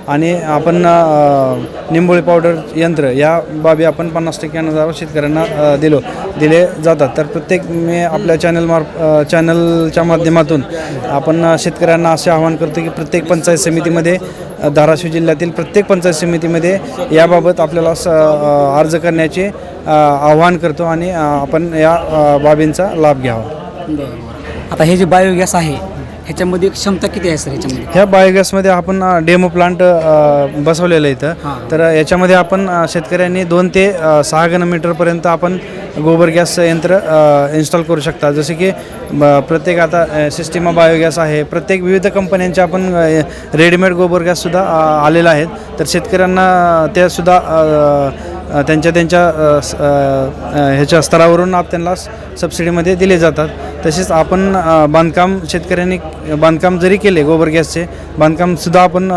आणि आपण निंबोळी पावडर यंत्र या बाबी आपण 50% अनुदानावर शेतकऱ्यांना दिले जातात. तर प्रत्येक मी आपल्या चॅनलच्या माध्यमातून आपण शेतकऱ्यांना असे आवाहन करतो की प्रत्येक पंचायत समितीमध्ये धाराशिव जिल्ह्यातील प्रत्येक पंचायत समितीमध्ये याबाबत आपल्याला अर्ज करण्याचे आवाहन करतो आणि आपण या बाबींचा लाभ घ्यावा. आता हे जे बायोगॅस आहे ह्याच्यामध्ये क्षमता किती आहे सर? ह्याच्यामध्ये ह्या बायोगॅसमध्ये आपण डेमो प्लांट बसवलेलं आहे इथं. तर याच्यामध्ये आपण शेतकऱ्यांनी 2 ते 6 घनमीटरपर्यंत आपण गोबर गॅस यंत्र इन्स्टॉल करू शकता. जसे की प्रत्येक आता सिस्टिमा बायोगॅस आहे, प्रत्येक विविध कंपन्यांचे आपण रेडीमेड गोबर गॅससुद्धा आलेला आहेत. तर शेतकऱ्यांना त्यासुद्धा त्यांच्या ह्याच्या स्तरावरून त्यांना सबसिडीमध्ये दिले जातात. तसेच आपण शेतकऱ्यांनी बांधकाम जरी केले गोबर गॅसचे बांधकामसुद्धा आपण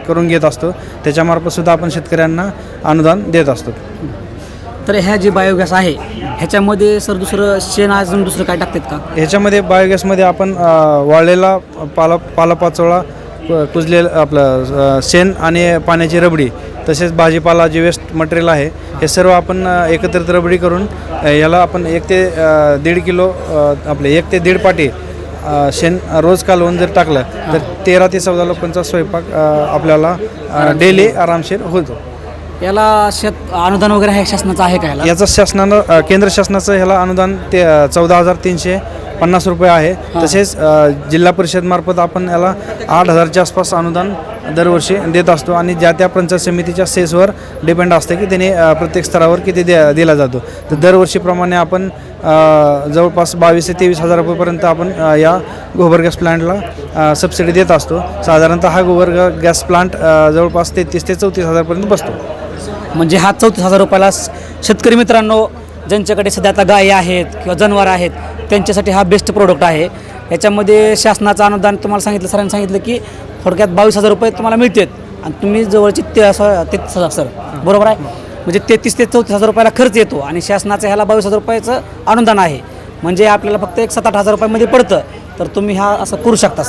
करून घेत असतो. त्याच्यामार्फतसुद्धा आपण शेतकऱ्यांना अनुदान देत असतो. तर ह्या जे बायोगॅस आहे ह्याच्यामध्ये सर दुसरं शेण अजून दुसरं काय टाकतात का? ह्याच्यामध्ये बायोगॅसमध्ये आपण वाळलेला पालापाचोळा, कुजलेलं आपलं शेण आणि पाण्याची रबडी तसेच भाजीपाला जे वेस्ट मटेरियल आहे हे सर्व आपण एकत्रित रबडी करून याला आपण 1 ते 1.5 किलो आपले 1 ते 1.5 पाटी शेण रोज कालवून जर टाकलं तर 13 ते 14 लोकांचा स्वयंपाक आपल्याला डेली आरामशीर होतो. याला अनुदान वगैरे आहे शासनाचं आहे का? याचं शासनानं केंद्र शासनाचं ह्याला अनुदान ते 14,350 रुपये आहे. तसेच जिल्हा परिषदमार्फत आपण याला 8,000च्या आसपास अनुदान दरवर्षी देत असतो आणि ज्या त्या पंचायत समितीच्या सेसवर डिपेंड असते की त्याने प्रत्येक स्तरावर किती दिला जातो. तर दरवर्षीप्रमाणे आपण जवळपास 22,000 ते 23,000 रुपयेपर्यंत आपण या गोबर गॅस प्लांटला सबसिडी देत असतो. साधारणतः हा गोबर गॅस प्लांट जवळपास 33,000 ते 34,000पर्यंत बसतो. म्हणजे हा 34,000 रुपयाला शेतकरी मित्रांनो ज्यांच्याकडे सध्या आता गायी आहेत किंवा जनावर आहेत त्यांच्यासाठी हा बेस्ट प्रोडक्ट आहे. याच्यामध्ये शासनाचं अनुदान तुम्हाला सांगितलं, सरांनी सांगितलं की थोडक्यात 22,000 रुपये तुम्हाला मिळतात आणि तुम्ही जवळची 33,000 सर बरोबर आहे. म्हणजे 33,000 ते 34,000 रुपयाला खर्च येतो आणि शासनाचं ह्याला 22,000 रुपयाचं अनुदान आहे. म्हणजे आपल्याला फक्त 7-8 रुपयामध्ये पडतं. तर तुम्ही हा असं करू शकता.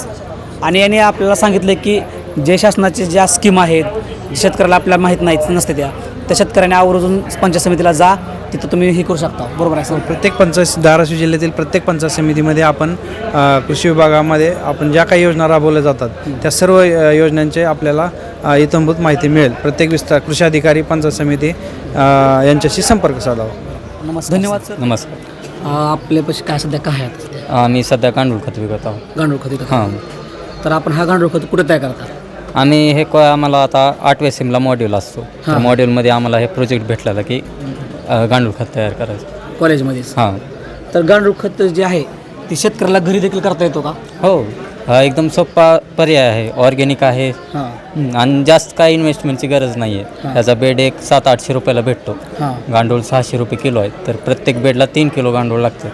आणि याने आपल्याला सांगितलं की जे शासनाचे ज्या स्कीम आहेत शेतकऱ्याला आपल्याला माहीत नाहीत नसते त्या शेतकऱ्याने आवर्जून पंचायत समितीला जा, तिथं तुम्ही हे करू शकता. बरोबर आहे सर? प्रत्येक धाराशिव जिल्ह्यातील प्रत्येक पंचायत समितीमध्ये आपण कृषी विभागामध्ये आपण ज्या काही योजना राबवल्या जातात त्या सर्व योजनांचे आपल्याला इत्थंभूत माहिती मिळेल. प्रत्येक कृषी अधिकारी, पंचायत समिती यांच्याशी संपर्क साधावा. नमस्कार. धन्यवाद सर. नमस्कार. आपल्यापाशी काय सध्या काय आहे? आम्ही सध्या गांडूळ खत विकत आहोत. गांडूळ खत. हां. तर आपण हा गांडूळ खत कुठे तयार करता? आम्ही हे आम्हाला आता 8व्या सेमला मॉड्यूल असतो. त्या मॉड्यूलमध्ये आम्हाला हे प्रोजेक्ट भेटलेला की गांडूळ खत तयार करायचं कॉलेजमध्येच. हां. तर गांडूळ खत जे आहे ते शेतकऱ्याला घरी देखील करता येतो का? हो, हा एकदम सोपा पर्याय आहे. ऑर्गॅनिक आहे आणि जास्त काही इन्व्हेस्टमेंटची गरज नाही आहे. त्याचा बेड एक 700-800 रुपयाला भेटतो. गांडूळ 600 रुपये किलो आहे. तर प्रत्येक बेडला 3 किलो गांडूळ लागतं.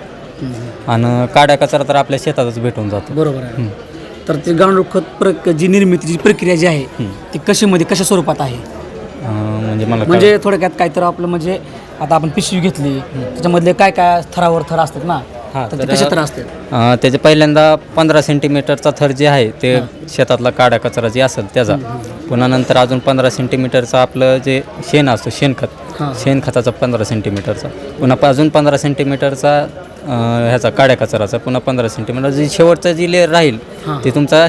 आणि काड्या कचरा तर आपल्या शेतातच भेटून जातो. बरोबर आहे. तर ते गांडूळ खत जी निर्मितीची प्रक्रिया जी आहे ती कशा स्वरूपात आहे? म्हणजे मला म्हणजे थोडक्यात काय तर आपलं म्हणजे आता आपण पिशवी घेतली त्याच्यामधले काय काय थरावर थर असतात ना, तर ते कसे थर असतात? त्याचे पहिल्यांदा 15 सेंटीमीटरचा थर जे आहे ते शेतातला काड्या कचरा जे असेल त्याचा, पुन्हा नंतर अजून 15 सेंटीमीटरचा आपलं जे शेण असतो शेणखताचा 15 सेंटीमीटरचा, पुन्हा अजून 15 सेंटीमीटरचा ह्याचा काड्या कचराचा, पुन्हा 15 सेंटीमीटर जी शेवटचं जी लेअर राहील ते तुमचा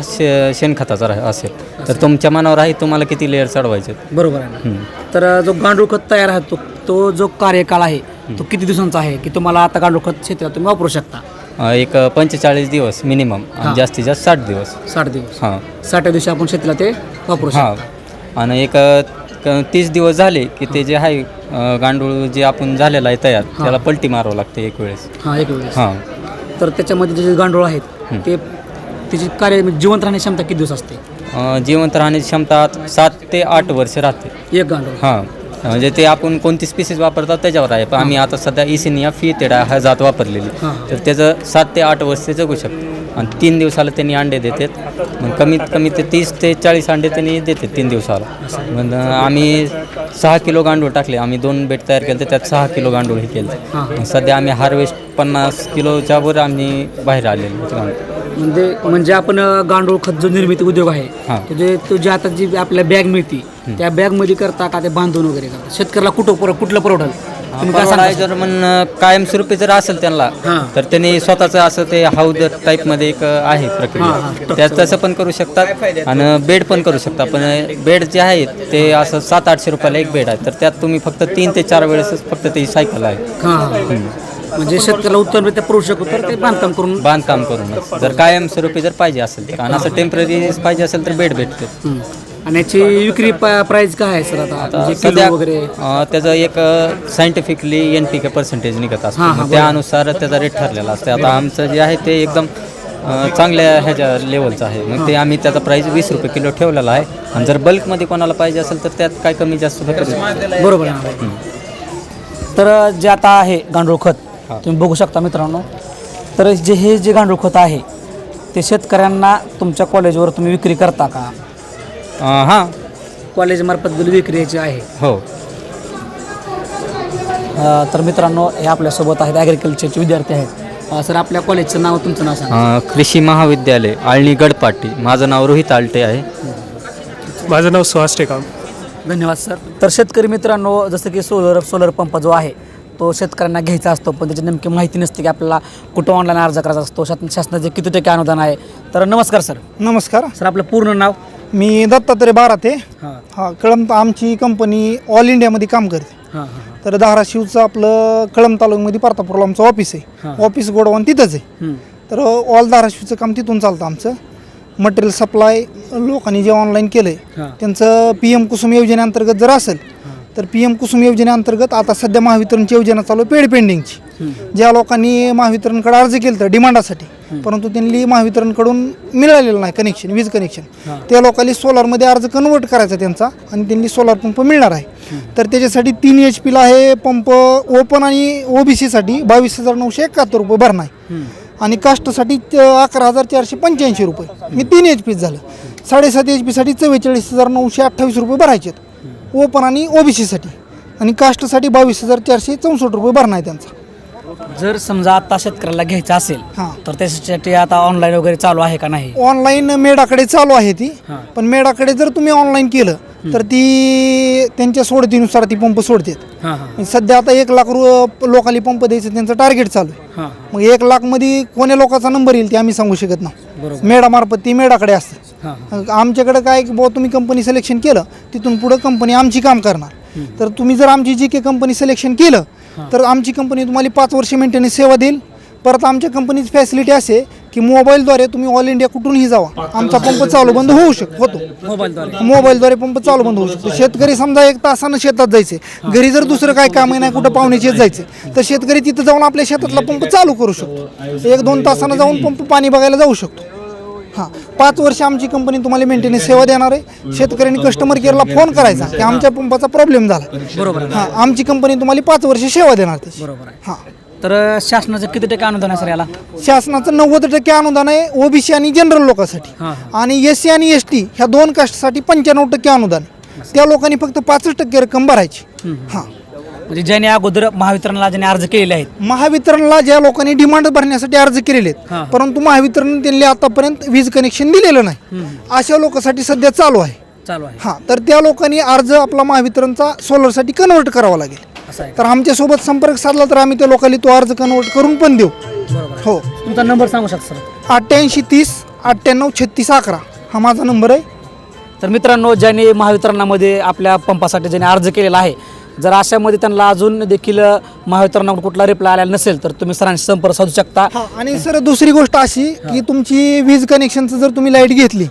शेणखताचा असेल. तर तुमच्या मनावर आहे तुम्हाला किती लेअर चढवायचे. बरोबर आहे. तर जो गांडूळ खत तयार आहे तो जो कार्यकाळ आहे तो किती दिवसांचा आहे की तुम्हाला आता गांडूळ खत शेतात तुम्ही वापरू शकता? एक 45 दिवस मिनिमम आणि जास्तीत जास्त 60 दिवस. 60 दिवस. हां 60 दिवशी आपण शेतीला ते वापरू शकतो. आणि एक 30 दिवस झाले की ते जे आहे गांडूळ जे आपण झालेलं आहे तयार त्याला पलटी मारावं लागते एक वेळेस. एक वेळेस. हां तर त्याच्यामध्ये जे गांडूळ आहेत ते त्याची जिवंत राहण्याची क्षमता किती दिवस असते? जिवंत राहण्याची क्षमता 7 ते 8 वर्ष राहते एक गांडूळ. हां म्हणजे ते आपण कोणती स्पीसीज वापरतात त्याच्यावर आहे. पण आम्ही आता सध्या इसिनिया फिएटेडा हा जात वापरलेली, तर त्याचं 7 ते 8 वर्ष ते जगू शकते. आणि 3 दिवसाला त्यांनी अंडे देतात. मग कमीत कमी ते 30 ते 40 अंडे त्यांनी देतात 3 दिवसाला. मग आम्ही 6 किलो गांडूळ टाकले. आम्ही 2 बेड तयार केले, त्यात 6 किलो गांडूळ हे केलं. सध्या आम्ही हार्वेस्ट 50 किलोच्या वर आम्ही बाहेर आलेलो. म्हणजे आपण गांडूळ खत जो निर्मिती उद्योग आहे तो जे आता जी आपल्या बॅग मिळते त्या बॅग मध्ये करता का ते बांधून वगैरे करता? शेतकऱ्याला कुठलं परवडेल? जर कायमस्वरूपी जर असेल त्यांना तर त्यांनी स्वतःचं असं ते हौद टाईपमध्ये एक आहे प्रक्रिया, त्यात तसं पण करू शकतात आणि बेड पण करू शकतात. पण बेड जे आहेत ते असं 700-800 रुपयाला एक बेड आहे, तर त्यात तुम्ही फक्त 3 ते 4 वेळेसच फक्त ती सायकल आहे. म्हणजे शेतकऱ्याला उत्तमरित्या पुरवू शकतो तर ते बांधकाम करून जर कायमस्वरूपी जर पाहिजे असेल तर, आणि असं टेम्पररी पाहिजे असेल तर बेड भेटते. आणि याची विक्री प्राइस काय आहे सर आता? सध्या त्याचं एक सायंटिफिकली NPK पर्सेंटेज निघत असतं, त्यानुसार त्याचा रेट ठरलेला असतो. आता आमचं जे आहे ते एकदम चांगल्या ह्याच्या लेवलचं आहे. मग ते आम्ही त्याचा प्राईस 20 रुपये किलो ठेवलेला आहे. आणि जर बल्कमध्ये कोणाला पाहिजे असेल तर त्यात काय कमी जास्त होतं. बरोबर आहे. तर जे आता आहे गांडूळ खत तुम्ही बघू शकता मित्रांनो. तर हे जे गांडूळ खत आहे ते शेतकऱ्यांना तुमच्या कॉलेजवर तुम्ही विक्री करता का? हां कॉलेजमार्फत विक्री याची आहे. हो. तर मित्रांनो हे आपल्यासोबत आहेत ॲग्रिकल्चरचे विद्यार्थी आहेत. सर आपल्या कॉलेजचं नाव तुमचं नाव सांगा. कृषी महाविद्यालय आळणी गडपाटी. माझं नाव रोहित आलटे आहे. माझं नाव सुहास टेकाम. धन्यवाद सर. तर शेतकरी मित्रांनो जसं की सोलर पंप जो आहे तो शेतकऱ्यांना घ्यायचा असतो, पण त्याची नेमकी माहिती नसते की आपल्याला कुठं ऑनलाईन अर्ज करायचा असतो, शासनाचे किती टक्के अनुदान आहे. तर नमस्कार सर. नमस्कार सर आपलं पूर्ण नाव? मी दत्तात्रय बाराते. हां कळंब आमची कंपनी ऑल इंडियामध्ये काम करते. तर धाराशिवचं आपलं कळंब तालुक्यामध्ये परतापूरला आमचं ऑफिस आहे. ऑफिस गोडाऊन तिथंच आहे. तर ऑल धाराशिवचं काम तिथून चालतं आमचं. मटेरियल सप्लाय लोकांनी जे ऑनलाईन केलं आहे त्यांचं PM कुसुम योजनेअंतर्गत जर असेल तर PM कुसुम योजनेअंतर्गत आता सध्या महावितरणची योजना चालू आहे पेड पेंडिंगची. ज्या लोकांनी महावितरणकडे अर्ज केलं तर डिमांडासाठी, परंतु त्यांनी महावितरणकडून मिळालेलं नाही कनेक्शन, वीज कनेक्शन, त्या लोकांनी सोलारमध्ये अर्ज कन्वर्ट करायचा त्यांचा आणि त्यांनी सोलार पंप मिळणार आहे. तर त्याच्यासाठी 3 HP आहे पंप ओपन आणि OBCसाठी 22,971 रुपये भरणं आहे. आणि कास्टसाठी 11,485 रुपये. मी 3 HP झालं. 7.5 HP साठी 44,928 रुपये भरायचे ओपन आणि OBCसाठी. आणि कास्टसाठी 22,464 रुपये भरणं आहे त्यांचा. जर समजा आता शेतकऱ्याला घ्यायचं असेल तर त्याच्यासाठी आता ऑनलाईन वगैरे चालू आहे का नाही? ऑनलाईन मेडाकडे चालू आहे ती, पण मेडाकडे जर तुम्ही ऑनलाईन केलं तर ती त्यांच्या सोडतीनुसार ती पंप सोडतात. सध्या आता 1 लाख लोकांनी पंप द्यायचं त्यांचं टार्गेट चालू आहे. मग 1 लाखमध्ये कोण्या लोकांचा नंबर येईल ते आम्ही सांगू शकत नाही. मेडामार्फत ती मेडाकडे असतं. आमच्याकडे काय की बुवा तुम्ही कंपनी सिलेक्शन केलं तिथून पुढं कंपनी आमची काम करणार. तर तुम्ही जर आमची जी काही कंपनी सिलेक्शन केलं तर आमची कंपनी तुम्हाला 5 वर्ष मेंटेनन्स सेवा देईल. परत आमच्या कंपनीची फॅसिलिटी असे की मोबाईलद्वारे तुम्ही ऑल इंडिया कुठूनही जावा, आमचा पंप चालू बंद होऊ होतो. मोबाईलद्वारे पंप चालू बंद होऊ शकतो. शेतकरी समजा 1 तासानं शेतात जायचे, घरी जर दुसरं काय काम नाही कुठं पाहुण्याचे जायचे तर शेतकरी तिथं जाऊन आपल्या शेतातला पंप चालू करू शकतो. 1-2 तासानं जाऊन पंप पाणी बघायला जाऊ शकतो. 5 वर्ष आमची कंपनी तुम्हाला मेंटेनन्स सेवा देणार आहे. शेतकऱ्यांनी कस्टमर केअरला फोन करायचा की आमच्या पंपाचा प्रॉब्लेम झाला. बरोबर. आमची कंपनी तुम्हाला 5 वर्ष सेवा देणार त्याची. बरोबर आहे. तर शासनाचं किती टक्के अनुदान आहे सर याला? शासनाचं 90% अनुदान आहे ओबीसी आणि जनरल लोकांसाठी, आणि SC आणि ST ह्या 2 कास्टसाठी 95% अनुदान आहे. त्या लोकांनी फक्त 5% रक्कम भरायची. हां, म्हणजे ज्याने अगोदर महावितरणला ज्याने अर्ज केलेले आहेत, महावितरणला ज्या लोकांनी डिमांड भरण्यासाठी अर्ज केलेले आहेत परंतु महावितरण त्यांनी आतापर्यंत वीज कनेक्शन दिलेलं नाही, अशा लोकांसाठी सध्या चालू आहे. हां, तर त्या लोकांनी अर्ज आपला महावितरणचा सोलरसाठी कन्वर्ट करावा लागेल. तर आमच्यासोबत संपर्क साधला तर आम्ही त्या लोकांनी तो अर्ज कन्वर्ट करून पण देऊ. हो, तुमचा नंबर सांगू शकता सर? 88 30 98 36 11 हा माझा नंबर आहे. तर मित्रांनो, ज्याने महावितरणामध्ये आपल्या पंपासाठी ज्याने अर्ज केलेला आहे, जर अशामध्ये त्यांना अजून देखील महावितरणाकडून कुठला रिप्लाय आलेला नसेल तर तुम्ही सरांशी संपर्क साधू शकता. आणि सर दुसरी गोष्ट अशी की तुमची वीज कनेक्शनचं जर तुम्ही लाईट घेतली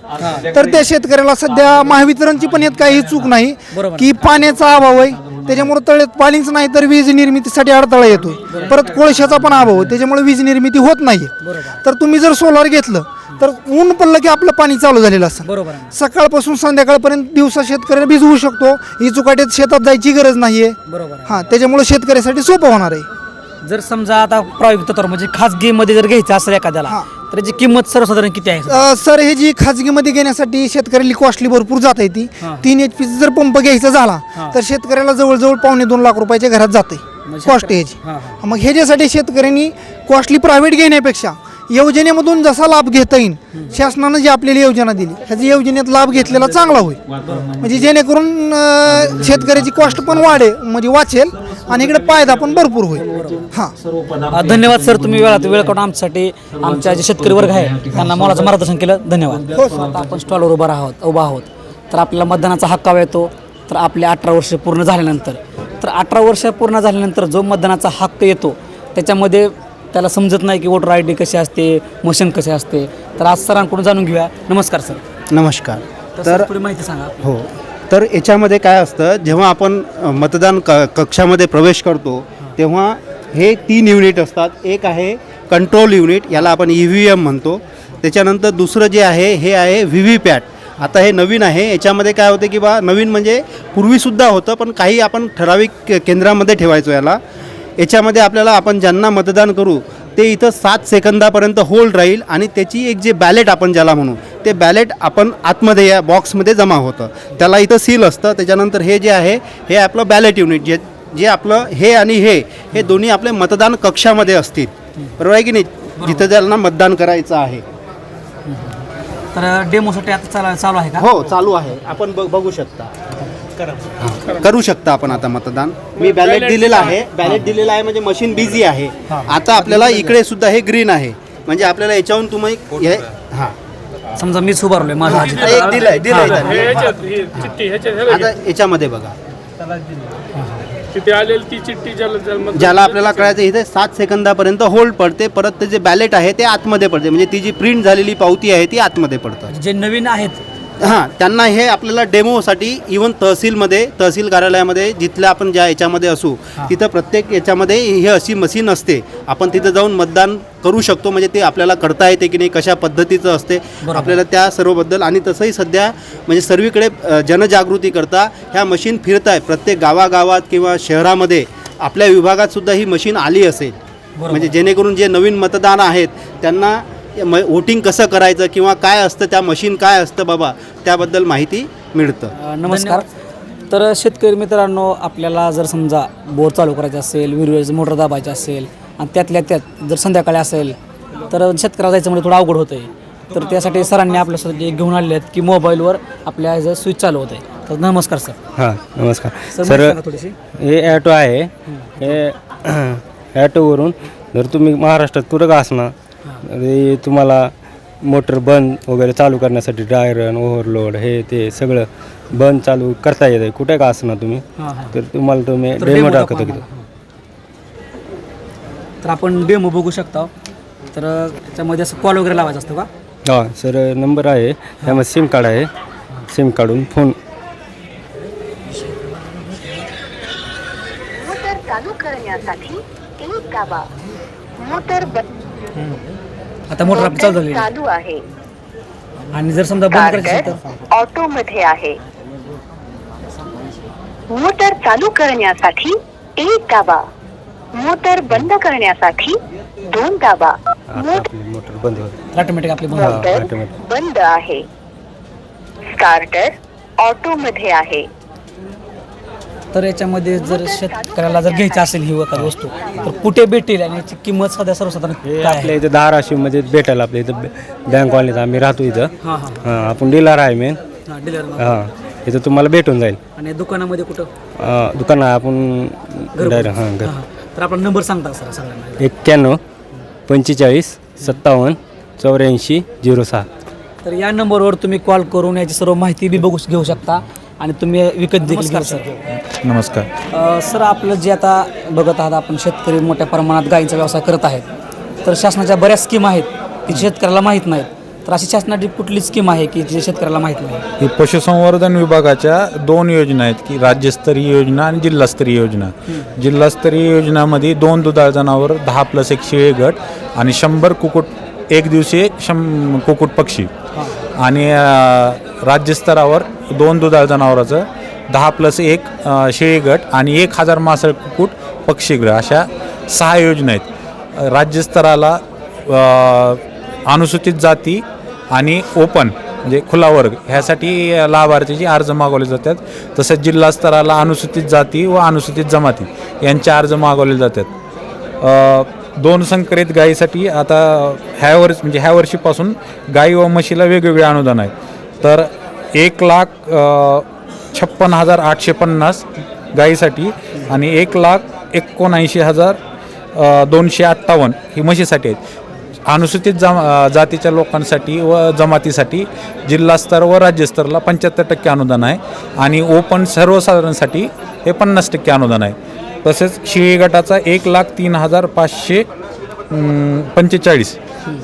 तर त्या शेतकऱ्याला सध्या महावितरणची पण यात काही चूक नाही की पाण्याचा अभाव आहे, त्याच्यामुळे तळ्यात पाणीच नाही तर वीज निर्मितीसाठी अडथळा येतोय. परत कोळशाचा पण अभाव आहे, त्याच्यामुळे वीज निर्मिती होत नाहीये. तर तुम्ही जर सोलार घेतलं तर ऊन पडलं की आपलं पाणी चालू झालेलं असतं. बरोबर. सकाळपासून संध्याकाळपर्यंत दिवसा शेतकऱ्याला भिजवू शकतो. ही चुकाट्यात शेतात जायची गरज नाहीये. बरोबर. हां, त्याच्यामुळे शेतकऱ्यासाठी सोपं होणार आहे. जर समजा आता प्रायोगिक तत्वावर म्हणजे खाजगीमध्ये जर घ्यायचं असेल एखाद्याला तर याची किंमत सर्वसाधारण किती आहे? सर हे जी खाजगीमध्ये घेण्यासाठी शेतकऱ्याला कॉस्टली भरपूर जात आहे. ती 3 HP जर पंप घ्यायचा झाला तर शेतकऱ्याला जवळजवळ 2.5 लाख रुपयाच्या घरात जाते कॉस्ट ह्याची. मग ह्याच्यासाठी शेतकऱ्यांनी कॉस्टली प्रायव्हेट घेण्यापेक्षा योजनेमधून जसा लाभ घेता येईल, शासनानं जी आपल्याला योजना दिली ह्याच्या योजनेत लाभ घेतलेला चांगला होईल. म्हणजे जेणेकरून शेतकऱ्याची कॉस्ट पण म्हणजे वाचेल आणि इकडे फायदा पण भरपूर होईल. हां, धन्यवाद सर, तुम्ही वेळ काढून आमच्यासाठी आमच्या जे शेतकरी वर्ग आहे त्यांना मोलाचं मार्गदर्शन केलं. धन्यवाद. आता आपण स्टॉलवर उभा आहोत तर आपल्याला मतदानाचा हक्क हवा येतो. तर आपले 18 वर्ष पूर्ण झाल्यानंतर जो मतदानाचा हक्क येतो त्याच्यामध्ये त्याला समजत नाही की वोटर ID कशी असते, मशीन कशी असते. तर आज सरांकडून जाणून घेऊया. नमस्कार सर. नमस्कार. तर थोडी माहिती सांगा. हो, तर याच्यामध्ये काय असतं, जेव्हा आपण मतदान कक्षामध्ये प्रवेश करतो तेव्हा हे 3 युनिट असतात. एक आहे कंट्रोल युनिट, याला आपण EVM म्हणतो. त्याच्यानंतर दुसरं जे आहे हे आहे VVPAT. आता हे नवीन आहे. याच्यामध्ये काय होतं की नवीन म्हणजे पूर्वीसुद्धा होतं पण काही आपण ठराविक केंद्रामध्ये ठेवायचो याला. याच्यामध्ये आपल्याला आपण ज्यांना मतदान करू ते इथं 7 सेकंदापर्यंत होल्ड राहील आणि त्याची एक जे बॅलेट आपण ज्याला म्हणू ते बॅलेट आपण आतमध्ये या बॉक्समध्ये जमा होतं. त्याला इथं सील असतं. त्याच्यानंतर हे जे आहे हे आपलं बॅलेट युनिट जे आपलं हे आणि हे दोन्ही आपले मतदान कक्षामध्ये असतील. बरोबर आहे की नाही, जिथं ज्यांना मतदान करायचं आहे. तर डेमोसाठी आता चालू आहे का? हो, चालू आहे. आपण बघू शकता, करू शकता आपण आता मतदान. मी बॅलेट दिलेला आहे म्हणजे मशीन बिझी आहे. आता आपल्याला इकडे सुद्धा हे ग्रीन आहे म्हणजे आपल्याला याच्याहून तुम्ही समजा मीच उभारलोय माझा एक दिलंय आता याच्यामध्ये बघा ज्याला आपल्याला कळायचं इथे 7 सेकंदापर्यंत होल्ड पडते. परत ते जे बॅलेट आहे ते आतमध्ये पडते म्हणजे ती जी प्रिंट झालेली पावती आहे ती आतमध्ये पडतं. जे नवीन आहेत त्यांना हे आपल्याला डेमोसाठी इव्हन तहसील कार्यालयामध्ये जिथल्या आपण ज्या याच्यामध्ये असू तिथं प्रत्येक याच्यामध्ये हे अशी मशीन असते. आपण तिथं जाऊन मतदान करू शकतो म्हणजे ते आपल्याला करता येते की नाही, कशा पद्धतीचं असते आपल्याला त्या सर्वबद्दल. आणि तसंही सध्या म्हणजे सर्वीकडे जनजागृती करता ह्या मशीन फिरत आहे. प्रत्येक गावागावात किंवा शहरामध्ये आपल्या विभागात सुद्धा ही मशीन आली असेल म्हणजे जेणेकरून जे नवीन मतदार आहेत त्यांना वोटिंग कसं करायचं किंवा काय असतं त्या मशीन काय असतं बाबा त्याबद्दल माहिती मिळतं. नमस्कार. तर शेतकरी मित्रांनो, आपल्याला जर समजा बोर चालू करायचं असेल, विहिरीचं मोटर दाबायचं असेल आणि त्यातल्या त्यात जर संध्याकाळी असेल तर शेतकऱ्याला जायचं म्हणजे थोडं अवघड होतं आहे. तर त्यासाठी सरांनी आपल्यासाठी घेऊन आले आहेत की मोबाईलवर आपल्या ह्याचं स्विच चालू होतं आहे. तर नमस्कार सर. हां, नमस्कार सर. थोडीशी हे ॲटो आहे. हे ॲटोवरून जर तुम्ही महाराष्ट्रात कुठं का असणार तुम्हाला मोटर बंद वगैरे चालू करण्यासाठी ड्रायरन ओव्हरलोड हे ते सगळं बंद चालू करता येतं कुठे का असणार तुम्ही. तर तुम्ही डेमो दाखवतो की तर आपण डेमो बघू शकता. तर त्याच्यामध्ये असं कॉल वगैरे लावायचं असतं का? हां सर, नंबर आहे त्यामध्ये सिम कार्ड आहे. सिम काढून फोन मोटर चालू करण्यासाठी एक दाबा. मोटर आता मोटर चालू आहे आणि जर समजा बंद करायचं असेल तर ऑटो मध्ये आहे. मोटर चालू करण्यासाठी एक दाबा. मोटर बंद करण्यासाठी 2 दाबा. मोटर बंद होते. ऑटोमॅटिक आपली बंद होते. मोटर बंद आहे. स्टार्टर ऑटो मध्ये आहे. तर याच्यामध्ये जर शेतकऱ्याला जर घ्यायची असेल ही एखादी वस्तू तर कुठे भेटेल आणि याची किंमत सध्या सर्वसाधारण काय आहे? आपल्या इथं धाराशिवमध्ये भेटायला आपल्या इथं बँक कॉलनीत आम्ही राहतो इथं. हां हां हां, आपण डीलर आहे मेन. हां डीलर हां, इथं तुम्हाला भेटून जाईल. आणि दुकानामध्ये कुठं दुकान आहे आपण डायरेक्ट. हां, हां, हां. तर आपला नंबर सांगता का सर सगळ्यांना? 91 45 57 84 06. तर या नंबरवर तुम्ही कॉल करून याची सर्व माहिती बी घेऊ शकता आणि तुम्ही विकत देखील घेऊ शकता. नमस्कार. सर आपलं जे आता बघत आहात आपण शेतकरी मोठ्या प्रमाणात गायींचा व्यवसाय करत आहेत. तर शासनाच्या बऱ्याच स्कीम आहेत की शेतकऱ्याला माहीत नाहीत. तर अशी शासनाची कुठली स्कीम आहे की जे शेतकऱ्याला माहीत नाही? ही पशुसंवर्धन विभागाच्या 2 योजना आहेत की राज्यस्तरीय योजना आणि जिल्हास्तरीय योजना. जिल्हास्तरीय योजनामध्ये 2 दुधाळ जनावर 10+1 शेळी गट आणि 100 कुक्कुट एक दिवसीय कुक्कुट पक्षी आणि राज्यस्तरावर 2 दुधाळ जनावराचं 10+1 शेळी गट आणि 1000 मासळ कुक्कुट पक्षीगृह अशा 6 योजना आहेत. राज्यस्तराला अनुसूचित जाती आणि ओपन म्हणजे खुला वर्ग ह्यासाठी लाभार्थीचे अर्ज मागवले जातात. तसेच जिल्हा स्तराला अनुसूचित जाती व अनुसूचित जमाती यांचे अर्ज मागवले जातात. 2 संकरित गायीसाठी आता ह्या वर्षीपासून गाई व म्हशीला वेगवेगळे अनुदान आहे. तर 1,56,850 गायीसाठी आणि 1,79,258 ही म्हशीसाठी आहेत. अनुसूचित जातीच्या लोकांसाठी व जमातीसाठी जिल्हास्तर व राज्यस्तरला 75% अनुदान आहे आणि ओपन सर्वसाधारणसाठी हे 50% अनुदान आहे. तसेच शेळी गटाचा 1,03,545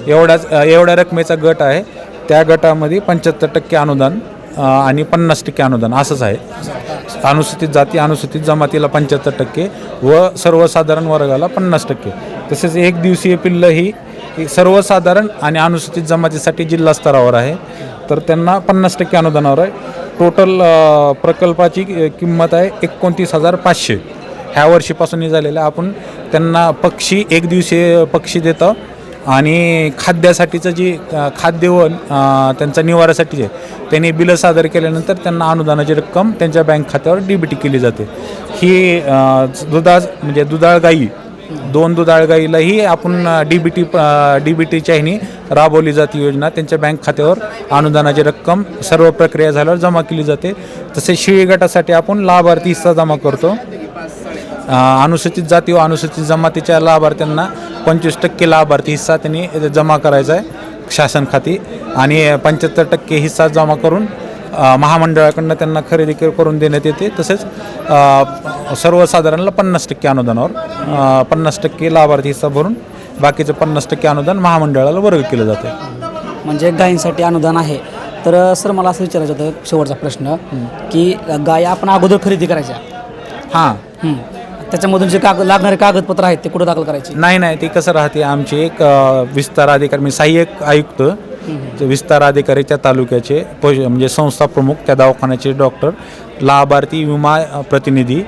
एवढ्या रकमेचा गट आहे. त्या गटामध्ये 75% अनुदान आणि 50% अनुदान असंच आहे. अनुसूचित जाती अनुसूचित जमातीला 75% व सर्वसाधारण वर्गाला 50%. तसेच 1 दिवसीय पिल्लं ही सर्वसाधारण आणि अनुसूचित जमातीसाठी जिल्हा स्तरावर आहे. तर त्यांना 50% अनुदानावर आहे. टोटल प्रकल्पाची किंमत आहे 29,500. ह्या वर्षीपासून झालेल्या आपण त्यांना पक्षी 1 दिवसीय पक्षी देतो आणि खाद्यासाठीचं जी खाद्य व त्यांचा निवारासाठी जे त्यांनी बिलं सादर केल्यानंतर त्यांना अनुदानाची रक्कम त्यांच्या बँक खात्यावर DBT केली जाते. ही दुधाळ गाई 2 दुधाळ गाईलाही आपण DBTच्या ह्यानी राबवली जाते योजना. त्यांच्या बँक खात्यावर अनुदानाची रक्कम सर्व प्रक्रिया झाल्यावर जमा केली जाते. तसेच शेळी गटासाठी आपण लाभार्थी हिस्सा जमा करतो. अनुसूचित जाती व अनुसूचित जमातीच्या लाभार्थ्यांना 25% लाभार्थी हिस्सा त्यांनी जमा करायचा आहे शासन खाती आणि 75% हिस्सा जमा करून महामंडळाकडनं त्यांना खरेदी करून देण्यात येते. तसेच सर्वसाधारणला 50% अनुदानावर 50% लाभार्थी हिस्सा भरून बाकीचं 50% अनुदान महामंडळाला वर्ग केलं जाते. म्हणजे गायींसाठी अनुदान आहे. तर सर मला असं विचारायचं होतं शेवटचा प्रश्न की गाय आपण अगोदर खरेदी करायच्या हां त्याच्यामधून जे लागणारे कागदपत्र आहेत ते कुठं दाखल करायचे? नाही ते कसं राहते आमचे एक विस्तार अधिकारी मी सहाय्यक आयुक्त विस्तार अधिकारी त्या तालुक्याचे म्हणजे संस्था प्रमुख त्या दवाखान्याचे डॉक्टर लाभार्थी विमा प्रतिनिधी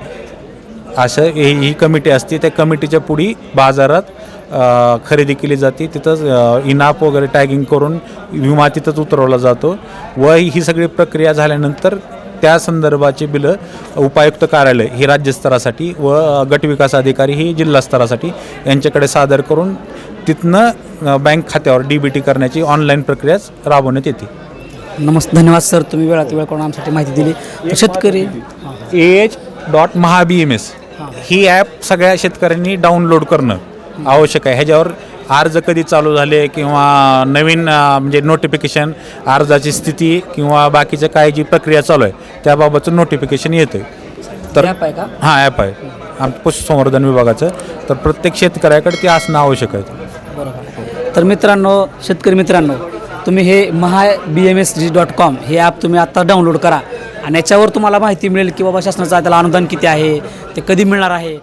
असं ही कमिटी असते. त्या कमिटीच्या पुढे बाजारात खरेदी केली जाते. तिथंच इनाप वगैरे टॅगिंग करून विमा तिथंच उतरवला जातो व ही सगळी प्रक्रिया झाल्यानंतर त्या संदर्भाचे बिलं उपायुक्त कार्यालय ही राज्यस्तरासाठी व गटविकास अधिकारी ही जिल्हास्तरासाठी यांच्याकडे सादर करून तिथनं बँक खात्यावर DBT करण्याची ऑनलाईन प्रक्रिया राबवण्यात येते. धन्यवाद सर, तुम्ही वेळात वेळ करून आमसाठी माहिती दिली. शेतकरी AH.MahaBMS ही ॲप सगळ्या शेतकऱ्यांनी डाउनलोड करणं आवश्यक आहे. ह्याच्यावर अर्ज कधी चालू झाले किंवा नवीन म्हणजे नोटिफिकेशन अर्जाची स्थिती किंवा बाकीचं काय जी प्रक्रिया चालू आहे त्याबाबतचं नोटिफिकेशन येतं. तर ॲप आहे का? हां ॲप आहे आमचं पशुसंवर्धन विभागाचं. तर प्रत्येक शेतकऱ्याकडे ते असणं आवश्यक आहे. बरोबर. तर मित्रांनो शेतकरी मित्रांनो तुम्ही हे MahaBMS.com हे ॲप तुम्ही आत्ता डाउनलोड करा आणि याच्यावर तुम्हाला माहिती मिळेल की बाबा शासनाचं त्याला अनुदान किती आहे ते कधी मिळणार आहे